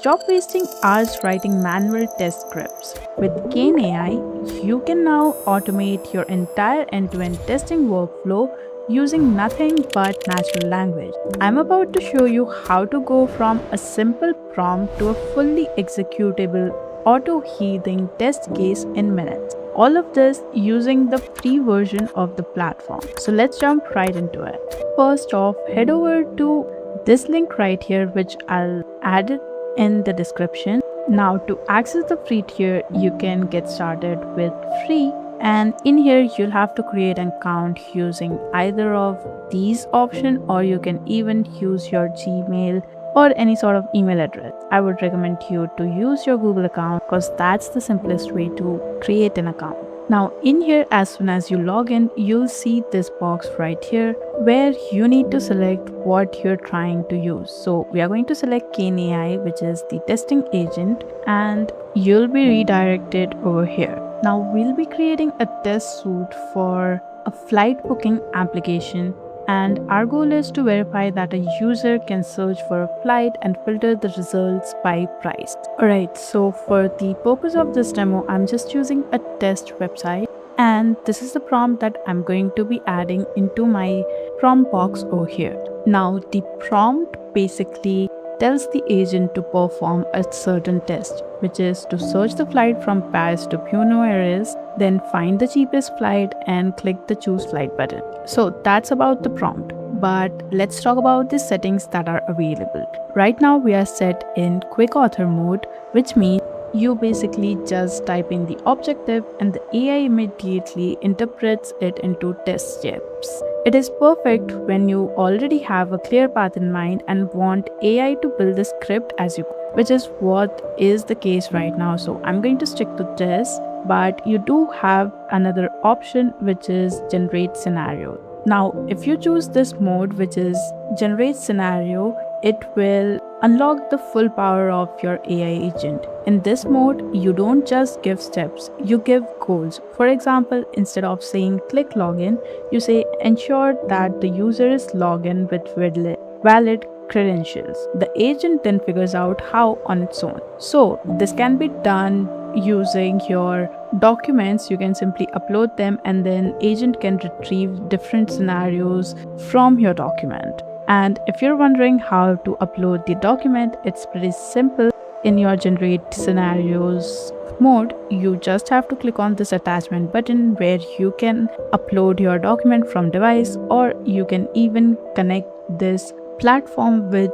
Stop wasting hours writing manual test scripts. With KaneAI, you can now automate your entire end-to-end testing workflow using nothing but natural language. I'm about to show you how to go from a simple prompt to a fully executable auto-healing test case in minutes. All of this using the free version of the platform. So let's jump right into it. First off, head over to this link right here, which I'll add it in the description. Now to access the free tier, you can get started with free, and in here you'll have to create an account using either of these options, or you can even use your Gmail or any sort of email address. I would recommend you to use your Google account because that's the simplest way to create an account. Now in here, as soon as you log in, you'll see this box right here where you need to select what you're trying to use. So we are going to select KaneAI, which is the testing agent, and you'll be redirected over here. Now we'll be creating a test suite for a flight booking application, and our goal is to verify that a user can search for a flight and filter the results by price. Alright, so for the purpose of this demo, I'm just using a test website, and this is the prompt that I'm going to be adding into my prompt box over here. Now the prompt basically tells the agent to perform a certain test, which is to search the flight from Paris to Buenos Aires, then find the cheapest flight and click the choose flight button. So that's about the prompt. But let's talk about the settings that are available. Right now we are set in quick author mode, which means you basically just type in the objective and the AI immediately interprets it into test steps. It is perfect when you already have a clear path in mind and want AI to build the script as you go, which is what is the case right now. So I'm going to stick to this, but you do have another option, which is generate scenario. Now, if you choose this mode, which is generate scenario, it will unlock the full power of your AI agent. In this mode, you don't just give steps, you give goals. For example, instead of saying click login, you say ensure that the user is logged in with valid credentials. The agent then figures out how on its own. So this can be done using your documents. You can simply upload them, and then agent can retrieve different scenarios from your document. And if you're wondering how to upload the document, it's pretty simple. In your generate scenarios mode, you just have to click on this attachment button where you can upload your document from device, or you can even connect this platform with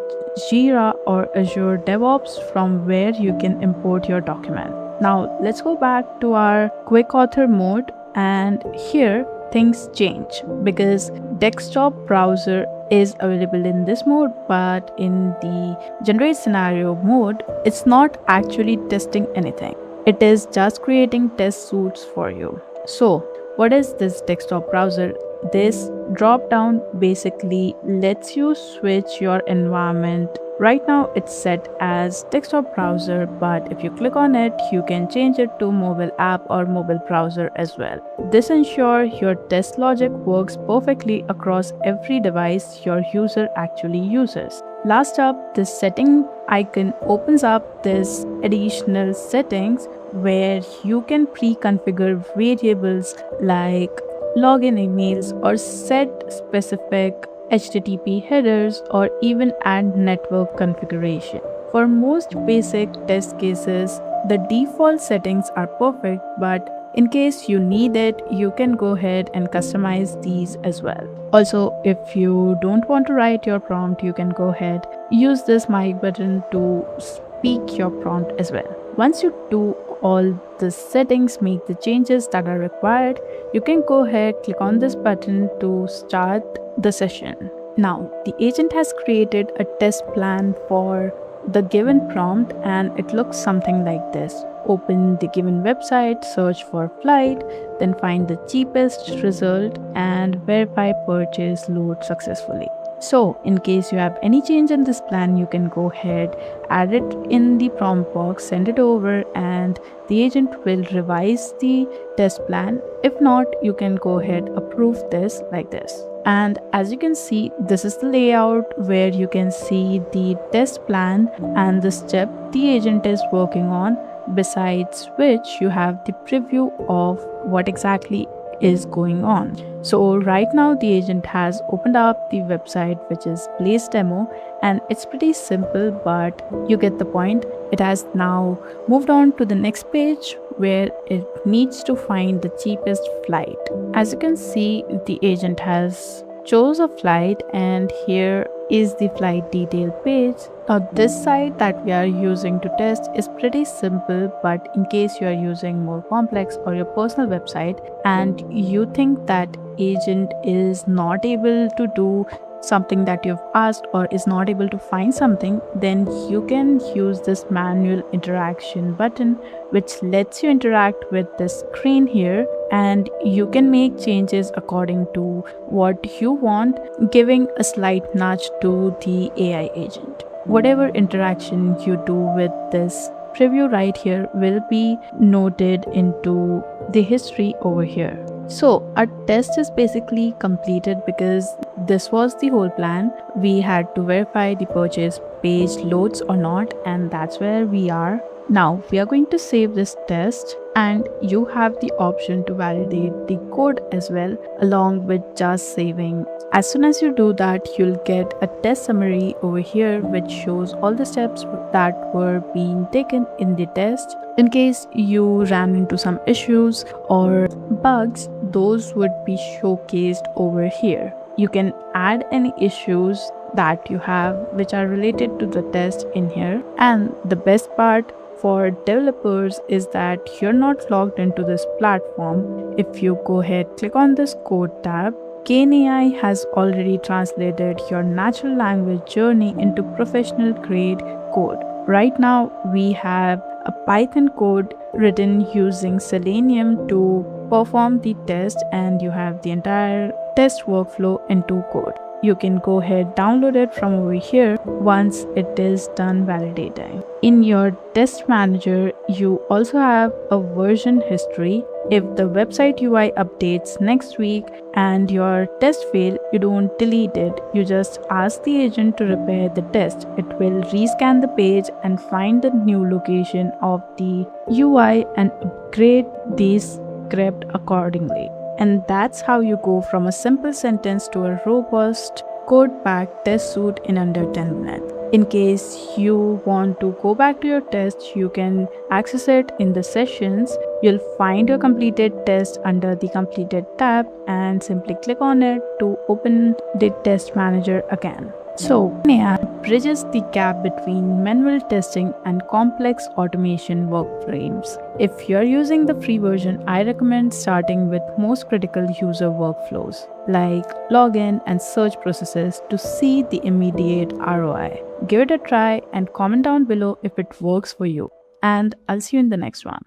Jira or Azure DevOps, from where you can import your document. Now let's go back to our quick author mode, and here things change because desktop browser is available in this mode, but in the generate scenario mode, it's not actually testing anything. It is just creating test suites for you. So what is this desktop browser? This drop down basically lets you switch your environment. Right now it's set as desktop browser, but if you click on it, you can change it to mobile app or mobile browser as well. This ensures your test logic works perfectly across every device your user actually uses. Last up, this setting icon opens up this additional settings where you can pre-configure variables like login emails, or set specific HTTP headers, or even add network configuration. For most basic test cases, the default settings are perfect, but in case you need it, you can go ahead and customize these as well. Also, if you don't want to write your prompt, you can go ahead, use this mic button to speak your prompt as well. Once you do all the settings, make the changes that are required, you can go ahead, click on this button to start the session. Now the agent has created a test plan for the given prompt, and it looks something like this. Open the given website, search for flight, then find the cheapest result, and verify purchase load successfully. So in case you have any change in this plan, you can go ahead, add it in the prompt box, send it over, and the agent will revise the test plan. If not, you can go ahead, approve this like this. And as you can see, this is the layout where you can see the test plan and the step the agent is working on, besides which you have the preview of what exactly is going on. So right now the agent has opened up the website, which is Place Demo, and it's pretty simple, but you get the point. It has now moved on to the next page where it needs to find the cheapest flight. As you can see, the agent has chose a flight, and here is the flight detail page. Now this site that we are using to test is pretty simple, but in case you are using more complex or your personal website and you think that agent is not able to do something that you've asked or is not able to find something, then you can use this manual interaction button, which lets you interact with this screen here, and you can make changes according to what you want, giving a slight nudge to the AI agent. Whatever interaction you do with this preview right here will be noted into the history over here. So our test is basically completed because this was the whole plan. We had to verify the purchase page loads or not, and that's where we are. Now we are going to save this test, and you have the option to validate the code as well, along with just saving. As soon as you do that, you'll get a test summary over here which shows all the steps that were being taken in the test. In case you ran into some issues or bugs, those would be showcased over here. You can add any issues that you have which are related to the test in here. And the best part for developers is that you're not logged into this platform. If you go ahead, click on this code tab, KaneAI has already translated your natural language journey into professional grade code. Right now, we have a Python code written using Selenium to perform the test, and you have the entire test workflow into code. You can go ahead, download it from over here once it is done validating. In your test manager, you also have a version history. If the website UI updates next week and your test fail, you don't delete it. You just ask the agent to repair the test. It will rescan the page and find the new location of the UI and upgrade the script accordingly. And that's how you go from a simple sentence to a robust code-packed test suite in under 10 minutes. In case you want to go back to your test, you can access it in the sessions. You'll find your completed test under the completed tab and simply click on it to open the test manager again. So, KaneAI bridges the gap between manual testing and complex automation workframes. If you're using the free version, I recommend starting with most critical user workflows like login and search processes to see the immediate ROI. Give it a try and comment down below if it works for you. And I'll see you in the next one.